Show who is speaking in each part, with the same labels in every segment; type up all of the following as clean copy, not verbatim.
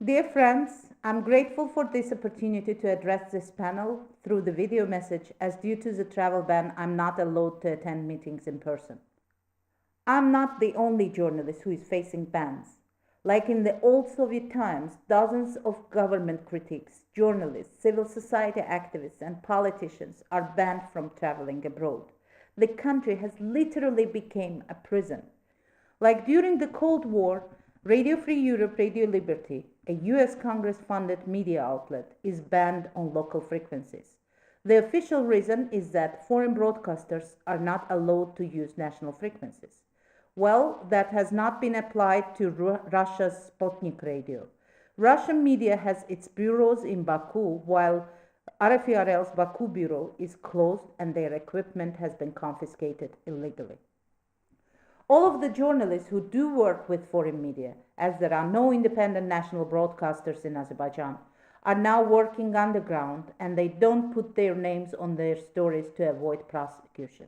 Speaker 1: Dear friends, I'm grateful for this opportunity to address this panel through the video message as due to the travel ban, I'm not allowed to attend meetings in person. I'm not the only journalist who is facing bans. Like in the old Soviet times, dozens of government critics, journalists, civil society activists, and politicians are banned from traveling abroad. The country has literally become a prison. Like during the Cold War, Radio Free Europe, Radio Liberty, a US Congress funded media outlet, is banned on local frequencies. The official reason is that foreign broadcasters are not allowed to use national frequencies. Well, that has not been applied to Russia's Sputnik radio. Russian media has its bureaus in Baku, while RFRL's Baku bureau is closed and their equipment has been confiscated illegally. All of the journalists who do work with foreign media, as there are no independent national broadcasters in Azerbaijan, are now working underground and they don't put their names on their stories to avoid prosecution,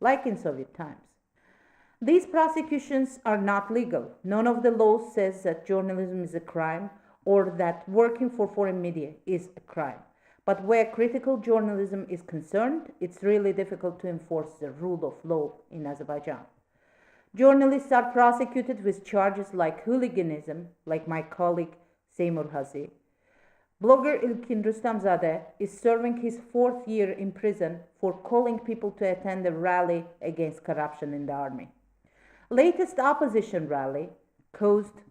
Speaker 1: like in Soviet times. These prosecutions are not legal. None of the laws says that journalism is a crime or that working for foreign media is a crime. But where critical journalism is concerned, it's really difficult to enforce the rule of law in Azerbaijan. Journalists are prosecuted with charges like hooliganism, like my colleague Seymour Hazi. Blogger Ilkin Rustamzadeh is serving his 4th year in prison for calling people to attend a rally against corruption in the army. Latest opposition rally caused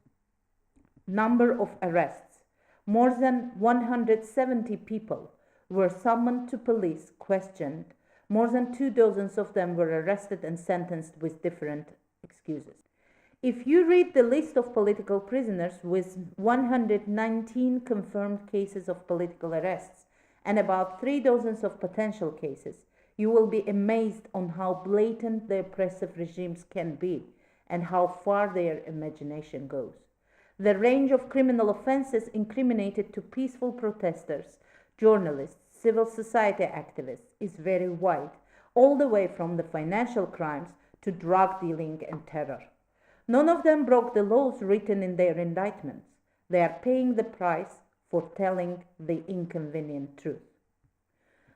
Speaker 1: number of arrests. More than 170 people were summoned to police, questioned. More than 2 dozens of them were arrested and sentenced with different excuses. If you read the list of political prisoners with 119 confirmed cases of political arrests and about 3 dozens of potential cases, you will be amazed on how blatant the oppressive regimes can be and how far their imagination goes. The range of criminal offenses incriminated to peaceful protesters, journalists, civil society activists is very wide, all the way from the financial crimes to drug dealing and terror. None of them broke the laws written in their indictments. They are paying the price for telling the inconvenient truth.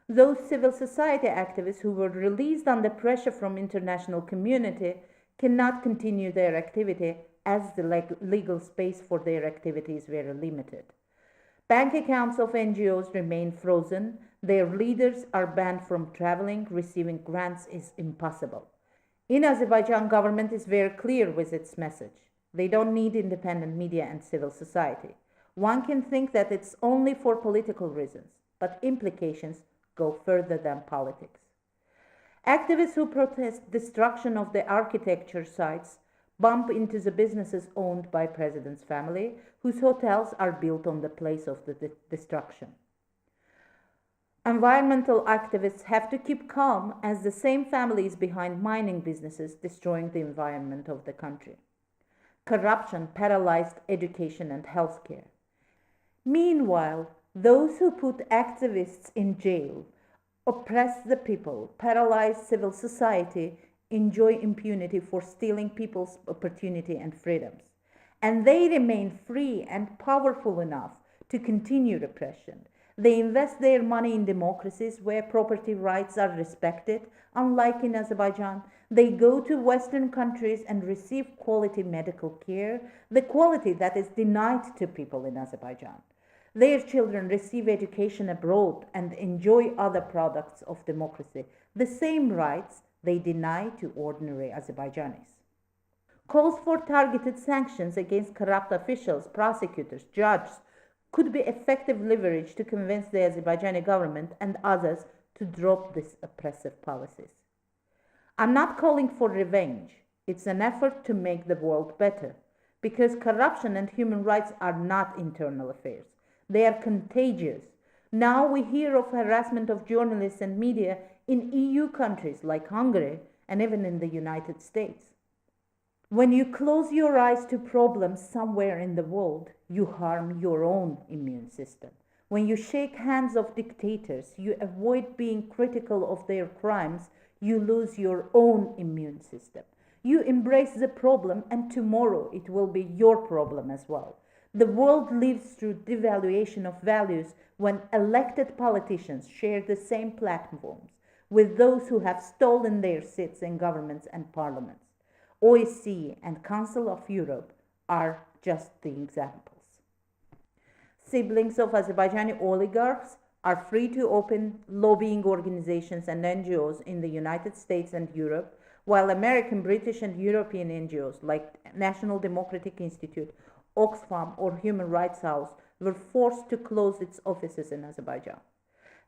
Speaker 1: Those civil society activists who were released under pressure from international community cannot continue their activity as the legal space for their activity is very limited. Bank accounts of NGOs remain frozen. Their leaders are banned from traveling. Receiving grants is impossible. In Azerbaijan, government is very clear with its message. They don't need independent media and civil society. One can think that it's only for political reasons, but implications go further than politics. Activists who protest destruction of the architecture sites bump into the businesses owned by president's family, whose hotels are built on the place of the destruction. Environmental activists have to keep calm as the same family is behind mining businesses destroying the environment of the country. Corruption paralyzed education and healthcare. Meanwhile, those who put activists in jail, oppress the people, paralyze civil society, enjoy impunity for stealing people's opportunity and freedoms. And they remain free and powerful enough to continue repression. They invest their money in democracies where property rights are respected, unlike in Azerbaijan. They go to Western countries and receive quality medical care, the quality that is denied to people in Azerbaijan. Their children receive education abroad and enjoy other products of democracy, the same rights they deny to ordinary Azerbaijanis. Calls for targeted sanctions against corrupt officials, prosecutors, judges could be effective leverage to convince the Azerbaijani government and others to drop these oppressive policies. I'm not calling for revenge. It's an effort to make the world better, because corruption and human rights are not internal affairs. They are contagious. Now we hear of harassment of journalists and media in EU countries like Hungary and even in the United States. When you close your eyes to problems somewhere in the world, you harm your own immune system. When you shake hands of dictators, you avoid being critical of their crimes, you lose your own immune system. You embrace the problem and tomorrow it will be your problem as well. The world lives through devaluation of values when elected politicians share the same platforms with those who have stolen their seats in governments and parliaments. OSCE and Council of Europe are just the examples. Siblings of Azerbaijani oligarchs are free to open lobbying organizations and NGOs in the United States and Europe, while American, British, and European NGOs like National Democratic Institute, Oxfam, or Human Rights House were forced to close its offices in Azerbaijan.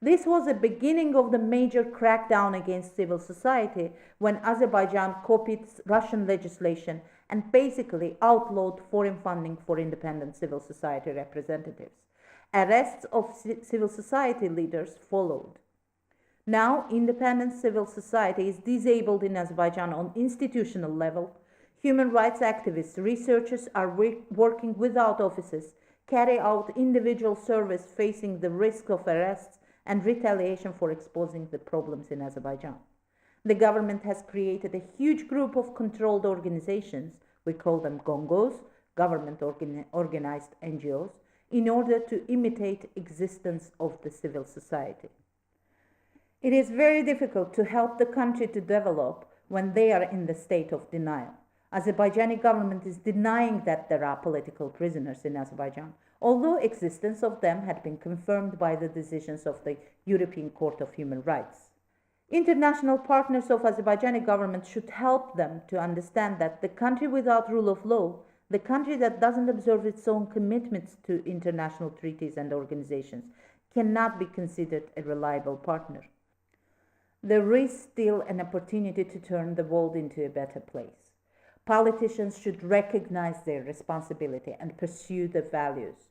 Speaker 1: This was the beginning of the major crackdown against civil society when Azerbaijan copied Russian legislation and basically outlawed foreign funding for independent civil society representatives. Arrests of civil society leaders followed. Now, independent civil society is disabled in Azerbaijan on institutional level. Human rights activists, researchers are working without offices, carry out individual service facing the risk of arrests and retaliation for exposing the problems in Azerbaijan. The government has created a huge group of controlled organizations, we call them GONGOs, government organized NGOs, in order to imitate existence of the civil society. It is very difficult to help the country to develop when they are in the state of denial. Azerbaijani government is denying that there are political prisoners in Azerbaijan, although existence of them had been confirmed by the decisions of the European Court of Human Rights. International partners of Azerbaijani government should help them to understand that the country without rule of law, the country that doesn't observe its own commitments to international treaties and organizations, cannot be considered a reliable partner. There is still an opportunity to turn the world into a better place. Politicians should recognize their responsibility and pursue the values.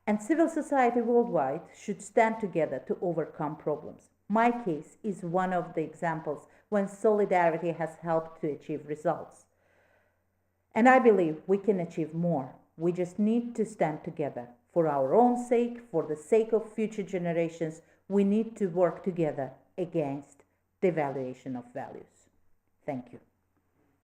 Speaker 1: And civil society worldwide should stand together to overcome problems. My case is one of the examples when solidarity has helped to achieve results. And I believe we can achieve more. We just need to stand together. For our own sake, for the sake of future generations, we need to work together against devaluation of values. Thank you.